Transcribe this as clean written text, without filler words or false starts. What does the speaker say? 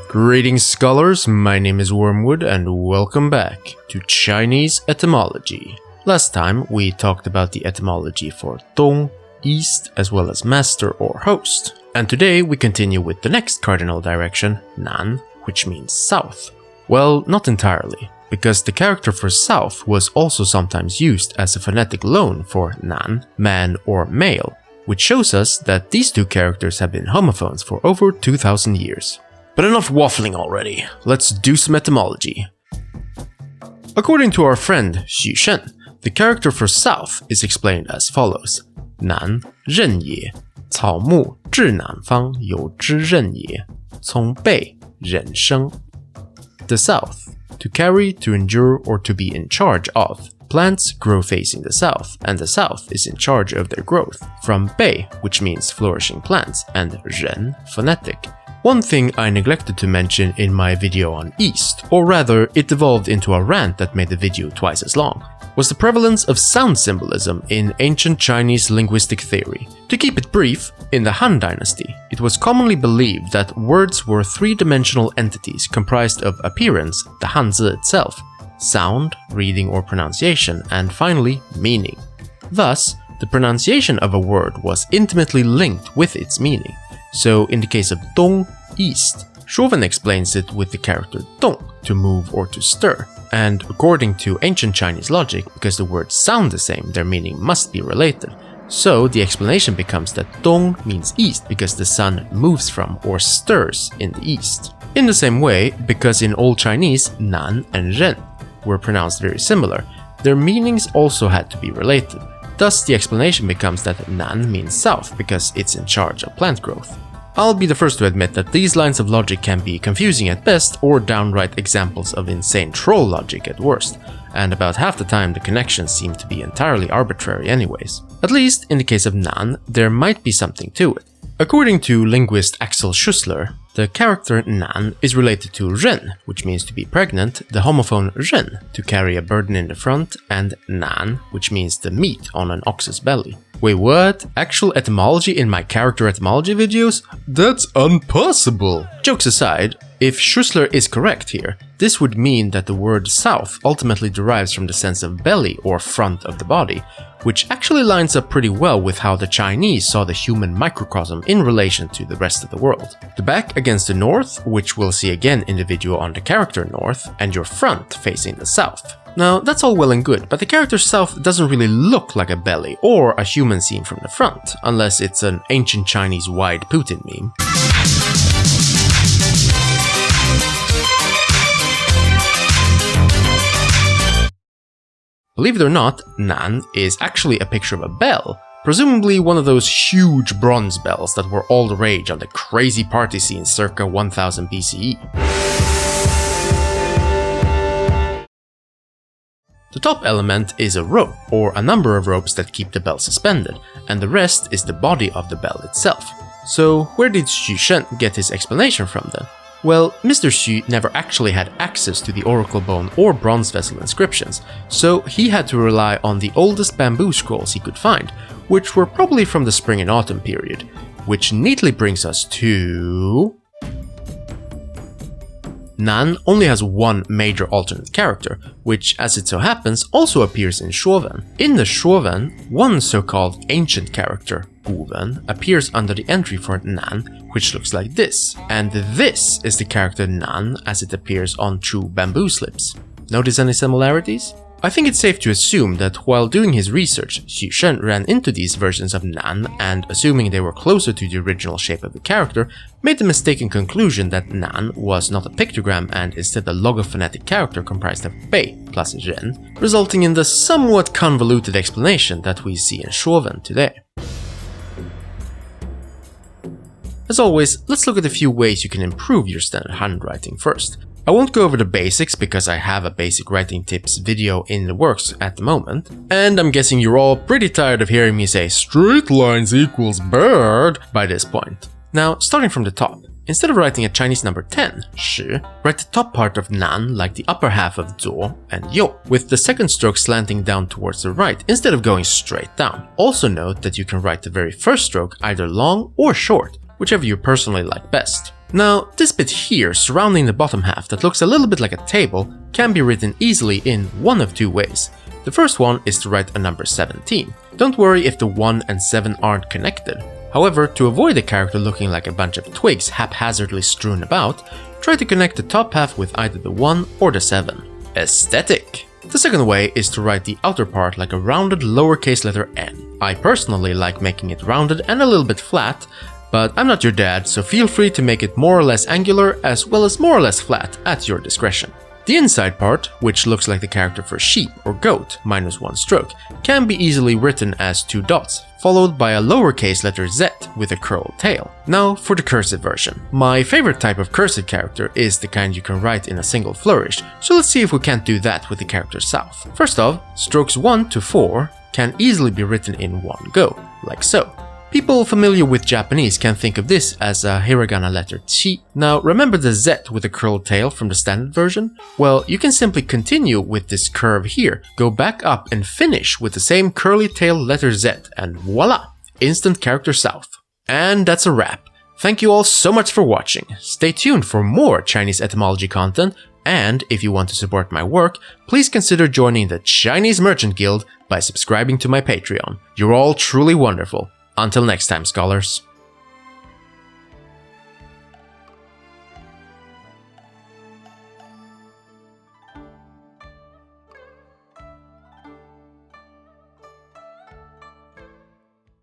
Greetings scholars, my name is Wormwood and welcome back to Chinese etymology. Last time we talked about the etymology for Dong, east, as well as master or host. And today we continue with the next cardinal direction, Nan, which means south. Well, not entirely, because the character for south was also sometimes used as a phonetic loan for Nan, man or male, which shows us that these two characters have been homophones for over 2000 years. But enough waffling already, let's do some etymology. According to our friend Xuan, the character for south is explained as follows: Nan, 任也, 草木至南方有之任也, 从北人生. The south, to carry, to endure, or to be in charge of. Plants grow facing the south, and the south is in charge of their growth. From 北, which means flourishing plants, and 人, phonetic. One thing I neglected to mention in my video on East, or rather it devolved into a rant that made the video twice as long, was the prevalence of sound symbolism in ancient Chinese linguistic theory. To keep it brief, in the Han Dynasty, it was commonly believed that words were three-dimensional entities comprised of appearance, the Hanzi itself, sound, reading or pronunciation, and finally, meaning. Thus, the pronunciation of a word was intimately linked with its meaning. So in the case of Dong, east, Xuan explains it with the character Dong, to move or to stir. And according to ancient Chinese logic, because the words sound the same, their meaning must be related. So the explanation becomes that Dong means east because the sun moves from or stirs in the east. In the same way, because in Old Chinese, Nan and Ren were pronounced very similar, their meanings also had to be related. Thus, the explanation becomes that Nan means south because it's in charge of plant growth. I'll be the first to admit that these lines of logic can be confusing at best or downright examples of insane troll logic at worst, and about half the time the connections seem to be entirely arbitrary anyways. At least, in the case of Nan, there might be something to it. According to linguist Axel Schussler, the character Nan is related to Ren, which means to be pregnant, the homophone Ren, to carry a burden in the front, and Nan, which means the meat on an ox's belly. Wait, what? Actual etymology in my character etymology videos? That's impossible! Jokes aside, if Schussler is correct here, this would mean that the word south ultimately derives from the sense of belly or front of the body, which actually lines up pretty well with how the Chinese saw the human microcosm in relation to the rest of the world. The back against the north, which we'll see again in the video on the character north, and your front facing the south. Now, that's all well and good, but the character south doesn't really look like a belly or a human seen from the front, unless it's an ancient Chinese wide Putin meme. Believe it or not, Nan is actually a picture of a bell, presumably one of those huge bronze bells that were all the rage on the crazy party scene circa 1000 BCE. The top element is a rope, or a number of ropes that keep the bell suspended, and the rest is the body of the bell itself. So where did Xuan get his explanation from then? Well, Mr. Xu never actually had access to the oracle bone or bronze vessel inscriptions, so he had to rely on the oldest bamboo scrolls he could find, which were probably from the spring and autumn period, which neatly brings us to... Nan only has one major alternate character, which, as it so happens, also appears in Xuan. In the Xuan, one so-called ancient character, Gu Qin, appears under the entry for Nan, which looks like this, and this is the character Nan as it appears on true bamboo slips. Notice any similarities? I think it's safe to assume that while doing his research, Xuan ran into these versions of Nan and, assuming they were closer to the original shape of the character, made the mistaken conclusion that Nan was not a pictogram and instead a logophonetic character comprised of Bei plus Ren, resulting in the somewhat convoluted explanation that we see in Xuan today. As always, let's look at a few ways you can improve your standard handwriting first. I won't go over the basics because I have a basic writing tips video in the works at the moment, and I'm guessing you're all pretty tired of hearing me say straight lines equals bird by this point. Now, starting from the top, instead of writing a Chinese number 10, shi, write the top part of nan like the upper half of zuo and you, with the second stroke slanting down towards the right instead of going straight down. Also note that you can write the very first stroke either long or short, whichever you personally like best. Now, this bit here surrounding the bottom half that looks a little bit like a table can be written easily in one of two ways. The first one is to write a number 17. Don't worry if the 1 and 7 aren't connected. However, to avoid the character looking like a bunch of twigs haphazardly strewn about, try to connect the top half with either the 1 or the 7. Aesthetic! The second way is to write the outer part like a rounded lowercase letter n. I personally like making it rounded and a little bit flat, but I'm not your dad, so feel free to make it more or less angular as well as more or less flat at your discretion. The inside part, which looks like the character for sheep or goat minus 1 stroke, can be easily written as 2 dots, followed by a lowercase letter z with a curled tail. Now for the cursive version. My favorite type of cursive character is the kind you can write in a single flourish, so let's see if we can't do that with the character south. First off, strokes 1 to 4 can easily be written in one go, like so. People familiar with Japanese can think of this as a hiragana letter chi. Now remember the Z with a curled tail from the standard version? Well, you can simply continue with this curve here, go back up and finish with the same curly tail letter Z, and voila! Instant character south. And that's a wrap. Thank you all so much for watching. Stay tuned for more Chinese etymology content, and if you want to support my work, please consider joining the Chinese Merchant Guild by subscribing to my Patreon. You're all truly wonderful. Until next time, scholars.